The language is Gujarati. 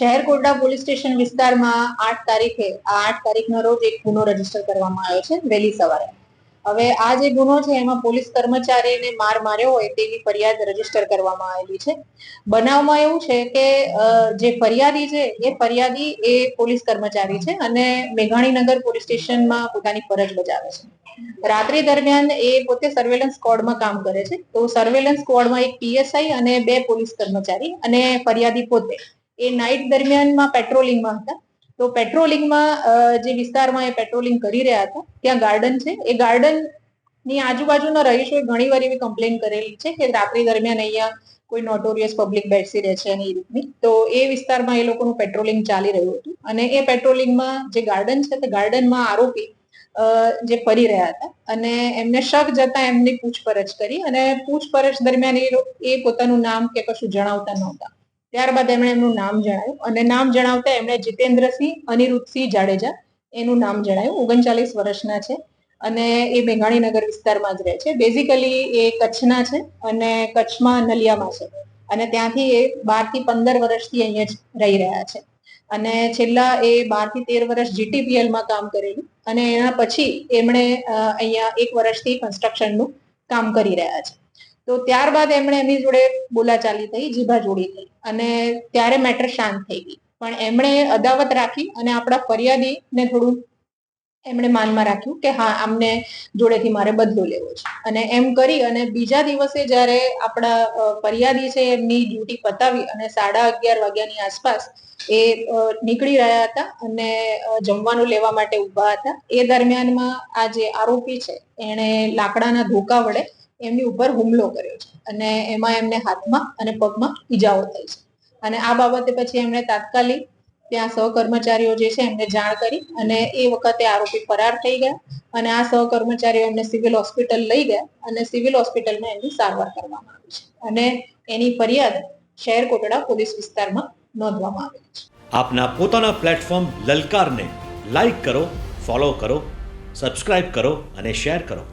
શહેર કોટડા પોલીસ સ્ટેશન વિસ્તારમાં 8 તારીખના રોજ એક ગુનો રજીસ્ટર કરવામાં આવ્યો છે વહેલી સવારે. હવે આ જે ગુનો છે એમાં પોલીસ કર્મચારીને માર માર્યો હોય તેવી ફરિયાદ રજીસ્ટર કરવામાં આવેલી છે. બનાવમાં એવું છે કે જે ફરિયાદી છે એ ફરિયાદી એ પોલીસ કર્મચારી છે અને મેઘાણીનગર પોલીસ સ્ટેશનમાં પોતાની ફરજ બજાવે છે. રાત્રિ દરમિયાન એ પોતે સર્વેલન્સ સ્ક્વોડમાં કામ કરે છે. તો સર્વેલન્સ સ્ક્વોડમાં એક પીએસઆઈ અને 2 પોલીસ કર્મચારી અને ફરિયાદી પોતે એ નાઇટ દરમિયાનમાં પેટ્રોલિંગમાં હતા. તો પેટ્રોલિંગમાં જે વિસ્તારમાં એ પેટ્રોલિંગ કરી રહ્યા હતા ત્યાં ગાર્ડન છે. એ ગાર્ડન ની આજુબાજુના રહીશોએ ઘણીવાર એવી કમ્પ્લેન કરેલી છે કે રાત્રિ દરમિયાન અહીંયા કોઈ નોટોરિયસ પબ્લિક બેસી રહે છે અને એ રીતની. તો એ વિસ્તારમાં એ લોકોનું પેટ્રોલિંગ ચાલી રહ્યું હતું અને એ પેટ્રોલિંગમાં જે ગાર્ડન છે તે ગાર્ડનમાં આરોપી જે ફરી રહ્યા હતા અને એમને શક જતા એમની પૂછપરછ કરી અને પૂછપરછ દરમિયાન એ પોતાનું નામ કે કશું જણાવતા નહોતા. ત્યારબાદ એમણે એમનું નામ જણાવ્યું અને નામ જણાવતા એમણે જીતેન્દ્રસિંહ અનિરુદ્ધસિંહ જાડેજા એનું નામ જણાવ્યું. 39 વર્ષના છે અને એ મેઘાણીનગર વિસ્તારમાં જ રહે છે. બેઝિકલી એ કચ્છના છે અને કચ્છમાં નલિયામાં છે અને ત્યાંથી એ 12 થી 15 વર્ષથી અહીંયા જ રહી રહ્યા છે અને છેલ્લા એ 12 થી 13 વર્ષ જીટીપીએલમાં કામ કરેલું અને એના પછી એમણે અહીંયા 1 વર્ષથી કન્સ્ટ્રક્શનનું કામ કરી રહ્યા છે. તો ત્યારબાદ એમણે એમની જોડે બોલાચાલી થઈ, જીભાજોડી થઈ અને ત્યારે મેટર શાંત થઈ ગઈ. પણ એમણે અદાવત રાખી અને આપણા ફરિયાદીને થોડું એમણે માનમાં રાખ્યું કે હા આમને જોડેથી મારે બદલો લેવો છે અને એમ કરી અને બીજા દિવસે જ્યારે આપણા ફરિયાદી છે એમની ડ્યુટી પતાવી અને 11:30 વાગ્યાની આસપાસ એ નીકળી રહ્યા હતા અને જમવાનું લેવા માટે ઊભા હતા. એ દરમિયાનમાં આ જે આરોપી છે એણે લાકડાના ધોકા વડે એમની ઉપર હુમલો કર્યો છે અને એમાં એમને હાથમાં અને પગમાં ઈજાઓ થઈ છે અને આ બાબતે પછી એમણે તાત્કાલિક ત્યાં સહકર્મચારીઓ જે છે એમને જાણ કરી અને એ વખતે આરોપી ફરાર થઈ ગયા અને આ સહકર્મચારીઓ એમને સિવિલ હોસ્પિટલ લઈ ગયા અને સિવિલ હોસ્પિટલમાં એમની સારવાર કરવામાં આવી છે અને એની ફરિયાદ શહેર કોટડા પોલીસ વિસ્તારમાં નોંધવામાં આવેલી છે. આપના પોતાના પ્લેટફોર્મ લલકારને લાઈક કરો, ફોલો કરો, સબસ્ક્રાઇબ કરો અને શેર કરો.